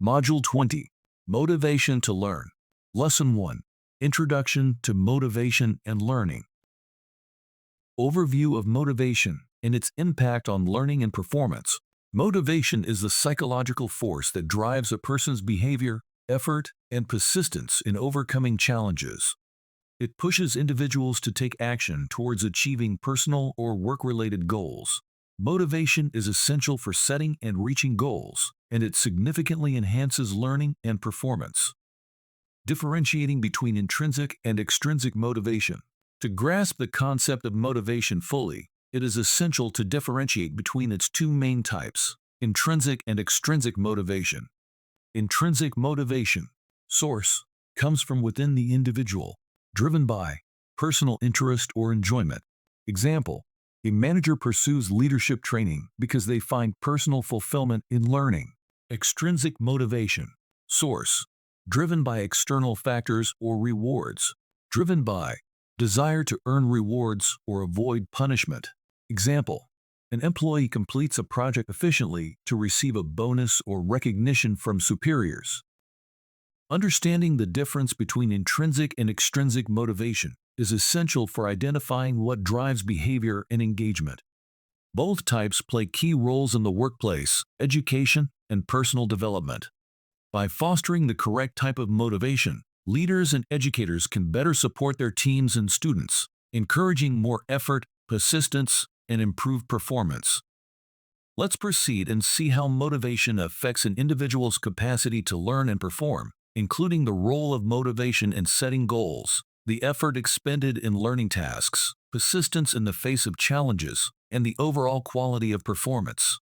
Module 20, Motivation to Learn. Lesson 1, Introduction to Motivation and Learning. Overview of motivation and its impact on learning and performance. Motivation is the psychological force that drives a person's behavior, effort, and persistence in overcoming challenges. It pushes individuals to take action towards achieving personal or work-related goals. Motivation is essential for setting and reaching goals, and it significantly enhances learning and performance. Differentiating between intrinsic and extrinsic motivation. To grasp the concept of motivation fully, it is essential to differentiate between its two main types, intrinsic and extrinsic motivation. Intrinsic motivation, source, comes from within the individual, driven by personal interest or enjoyment. Example, a manager pursues leadership training because they find personal fulfillment in learning. Extrinsic motivation, source, driven by external factors or rewards, driven by desire to earn rewards or avoid punishment. Example, an employee completes a project efficiently to receive a bonus or recognition from superiors. Understanding the difference between intrinsic and extrinsic motivation is essential for identifying what drives behavior and engagement. Both types play key roles in the workplace, education, and personal development. By fostering the correct type of motivation, leaders and educators can better support their teams and students, encouraging more effort, persistence, and improved performance. Let's proceed and see how motivation affects an individual's capacity to learn and perform, including the role of motivation in setting goals, the effort expended in learning tasks, persistence in the face of challenges, and the overall quality of performance.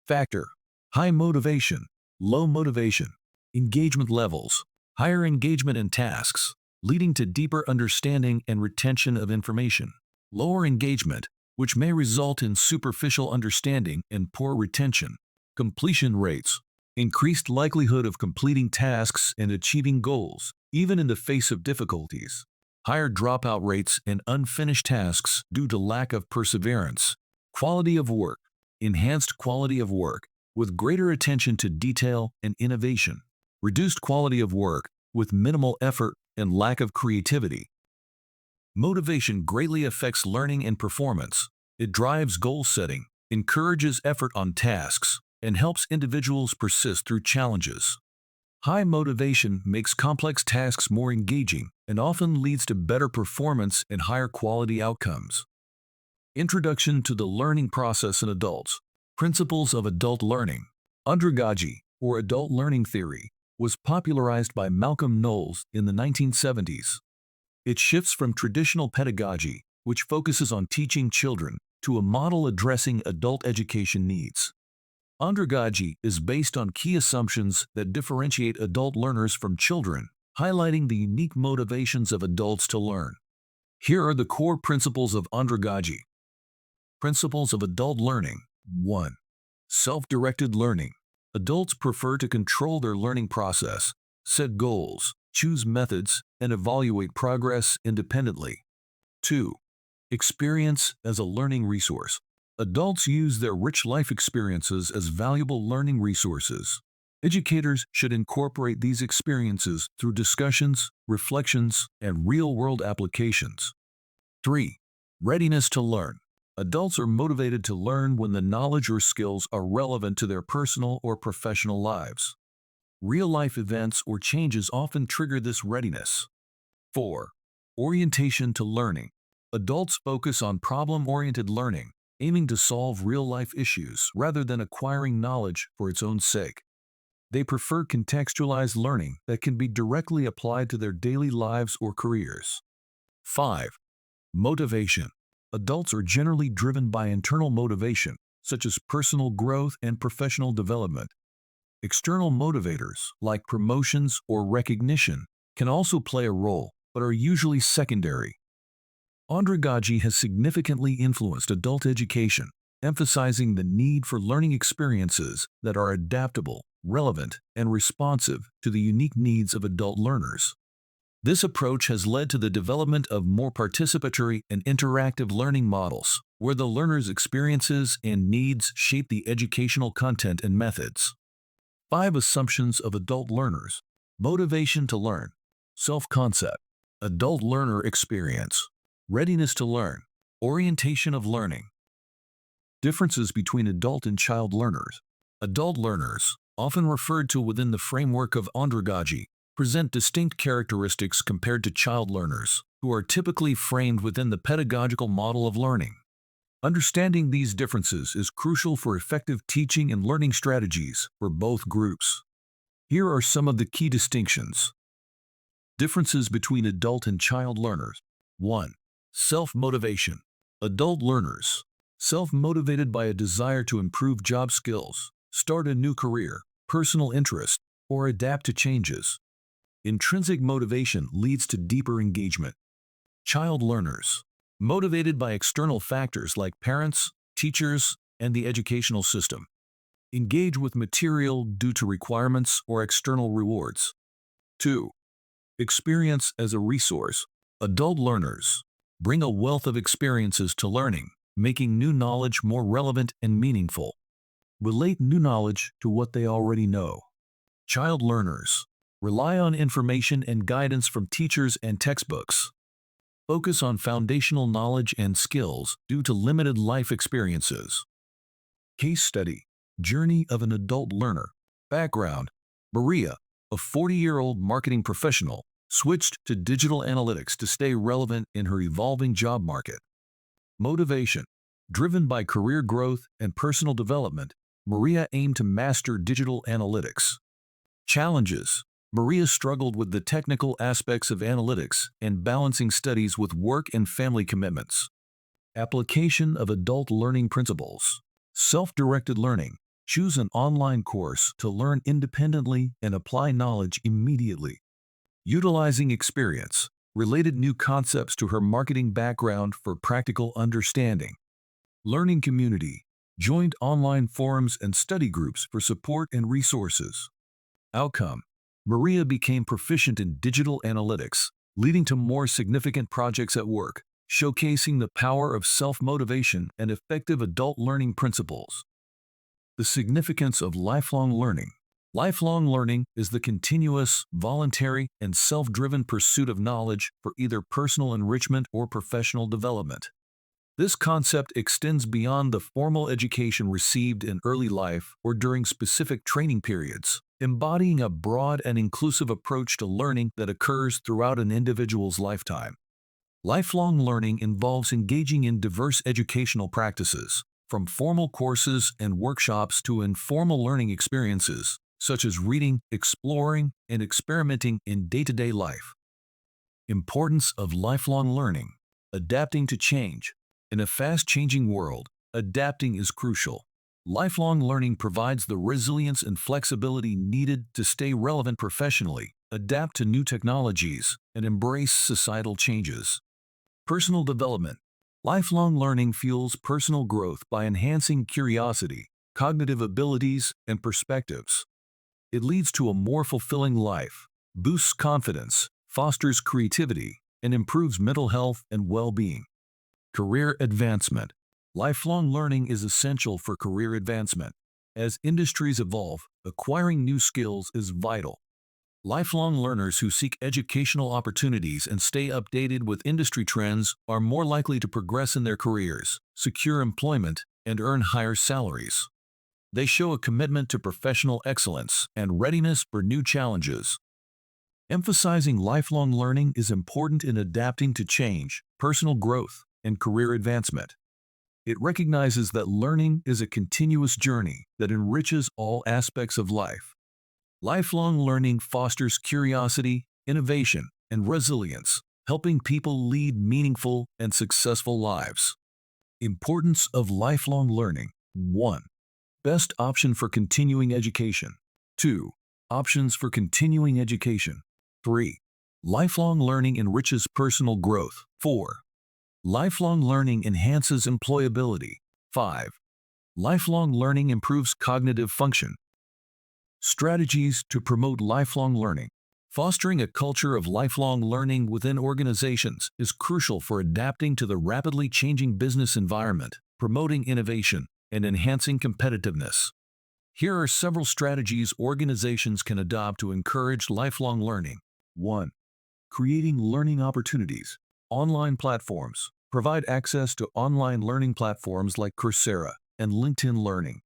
Factor: high motivation, low motivation, engagement levels, higher engagement in tasks, leading to deeper understanding and retention of information. Lower engagement, which may result in superficial understanding and poor retention. Completion rates, increased likelihood of completing tasks and achieving goals, even in the face of difficulties. Higher dropout rates and unfinished tasks due to lack of perseverance. Quality of work, enhanced quality of work, with greater attention to detail and innovation. Reduced quality of work, with minimal effort and lack of creativity. Motivation greatly affects learning and performance. It drives goal setting, encourages effort on tasks, and helps individuals persist through challenges. High motivation makes complex tasks more engaging and often leads to better performance and higher quality outcomes. Introduction to the learning process in adults. Principles of adult learning. Andragogy, or adult learning theory, was popularized by Malcolm Knowles in the 1970s. It shifts from traditional pedagogy, which focuses on teaching children, to a model addressing adult education needs. Andragogy is based on key assumptions that differentiate adult learners from children, highlighting the unique motivations of adults to learn. Here are the core principles of Andragogy. Principles of adult learning. 1. Self-directed learning. Adults prefer to control their learning process, set goals, choose methods, and evaluate progress independently. 2. Experience as a learning resource. Adults use their rich life experiences as valuable learning resources. Educators should incorporate these experiences through discussions, reflections, and real-world applications. 3. Readiness to learn. Adults are motivated to learn when the knowledge or skills are relevant to their personal or professional lives. Real-life events or changes often trigger this readiness. 4. Orientation to learning. Adults focus on problem-oriented learning, aiming to solve real-life issues rather than acquiring knowledge for its own sake. They prefer contextualized learning that can be directly applied to their daily lives or careers. 5. Motivation. Adults are generally driven by internal motivation, such as personal growth and professional development. External motivators, like promotions or recognition, can also play a role, but are usually secondary. Andragogy has significantly influenced adult education, emphasizing the need for learning experiences that are adaptable, relevant, and responsive to the unique needs of adult learners. This approach has led to the development of more participatory and interactive learning models, where the learner's experiences and needs shape the educational content and methods. 5 assumptions of adult learners. Motivation to learn. Self-concept. Adult learner experience. Readiness to learn. Orientation of learning. Differences between adult and child learners. Adult learners, often referred to within the framework of andragogy, present distinct characteristics compared to child learners, who are typically framed within the pedagogical model of learning. Understanding these differences is crucial for effective teaching and learning strategies for both groups. Here are some of the key distinctions. Differences between adult and child learners. 1. Self-motivation. Adult learners, self-motivated by a desire to improve job skills, start a new career, personal interest, or adapt to changes. Intrinsic motivation leads to deeper engagement. Child learners, motivated by external factors like parents, teachers, and the educational system. Engage with material due to requirements or external rewards. 2. Experience as a resource. Adult learners bring a wealth of experiences to learning, making new knowledge more relevant and meaningful. Relate new knowledge to what they already know. Child learners rely on information and guidance from teachers and textbooks. Focus on foundational knowledge and skills due to limited life experiences. Case study. Journey of an adult learner. Background. Maria, a 40-year-old marketing professional, switched to digital analytics to stay relevant in her evolving job market. Motivation. Driven by career growth and personal development, Maria aimed to master digital analytics. Challenges. Maria struggled with the technical aspects of analytics and balancing studies with work and family commitments. Application of adult learning principles. Self-directed learning. Choose an online course to learn independently and apply knowledge immediately. Utilizing experience. Related new concepts to her marketing background for practical understanding. Learning community. Joined online forums and study groups for support and resources. Outcome. Maria became proficient in digital analytics, leading to more significant projects at work, showcasing the power of self-motivation and effective adult learning principles. The significance of lifelong learning. Lifelong learning is the continuous, voluntary, and self-driven pursuit of knowledge for either personal enrichment or professional development. This concept extends beyond the formal education received in early life or during specific training periods, embodying a broad and inclusive approach to learning that occurs throughout an individual's lifetime. Lifelong learning involves engaging in diverse educational practices, from formal courses and workshops to informal learning experiences, such as reading, exploring, and experimenting in day-to-day life. Importance of lifelong learning. Adapting to change. In a fast-changing world, adapting is crucial. Lifelong learning provides the resilience and flexibility needed to stay relevant professionally, adapt to new technologies, and embrace societal changes. Personal development. Lifelong learning fuels personal growth by enhancing curiosity, cognitive abilities, and perspectives. It leads to a more fulfilling life, boosts confidence, fosters creativity, and improves mental health and well-being. Career advancement. Lifelong learning is essential for career advancement. As industries evolve, acquiring new skills is vital. Lifelong learners who seek educational opportunities and stay updated with industry trends are more likely to progress in their careers, secure employment, and earn higher salaries. They show a commitment to professional excellence and readiness for new challenges. Emphasizing lifelong learning is important in adapting to change, personal growth, and career advancement. It recognizes that learning is a continuous journey that enriches all aspects of life. Lifelong learning fosters curiosity, innovation, and resilience, helping people lead meaningful and successful lives. Importance of lifelong learning. 1. Best option for continuing education. 2. Options for continuing education. 3. Lifelong learning enriches personal growth. 4. Lifelong learning enhances employability. 5. Lifelong learning improves cognitive function. Strategies to promote lifelong learning. Fostering a culture of lifelong learning within organizations is crucial for adapting to the rapidly changing business environment, promoting innovation, and enhancing competitiveness. Here are several strategies organizations can adopt to encourage lifelong learning. 1. Creating learning opportunities. Online platforms provide access to online learning platforms like Coursera and LinkedIn Learning.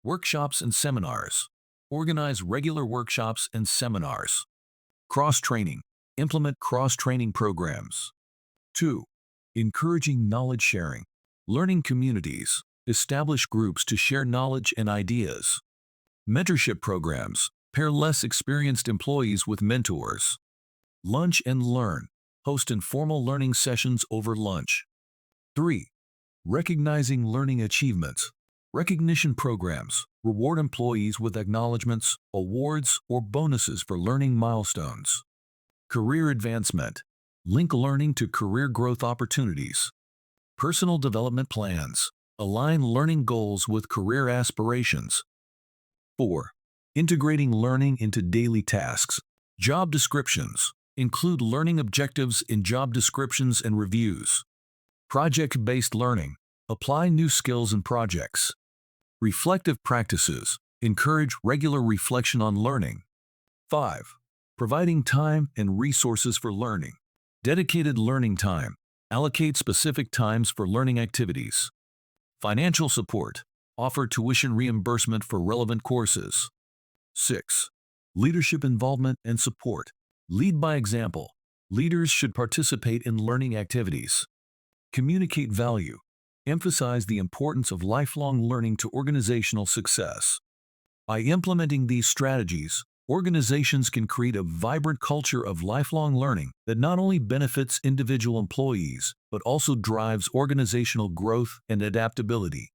Workshops and seminars. Organize regular workshops and seminars. Cross-training. Implement cross-training programs. 2. Encouraging knowledge sharing. Learning communities. Establish groups to share knowledge and ideas. Mentorship programs. Pair less experienced employees with mentors. Lunch and learn. Host informal learning sessions over lunch. 3. Recognizing learning achievements. Recognition programs reward employees with acknowledgments, awards, or bonuses for learning milestones. Career advancement. Link learning to career growth opportunities. Personal development plans. Align learning goals with career aspirations. 4. Integrating learning into daily tasks. Job descriptions. Include learning objectives in job descriptions and reviews. Project-based learning. Apply new skills in projects. Reflective practices. Encourage regular reflection on learning. 5. Providing time and resources for learning. Dedicated learning time. Allocate specific times for learning activities. Financial support. Offer tuition reimbursement for relevant courses. 6. Leadership involvement and support. Lead by example. Leaders should participate in learning activities. Communicate value. Emphasize the importance of lifelong learning to organizational success. By implementing these strategies, organizations can create a vibrant culture of lifelong learning that not only benefits individual employees, but also drives organizational growth and adaptability.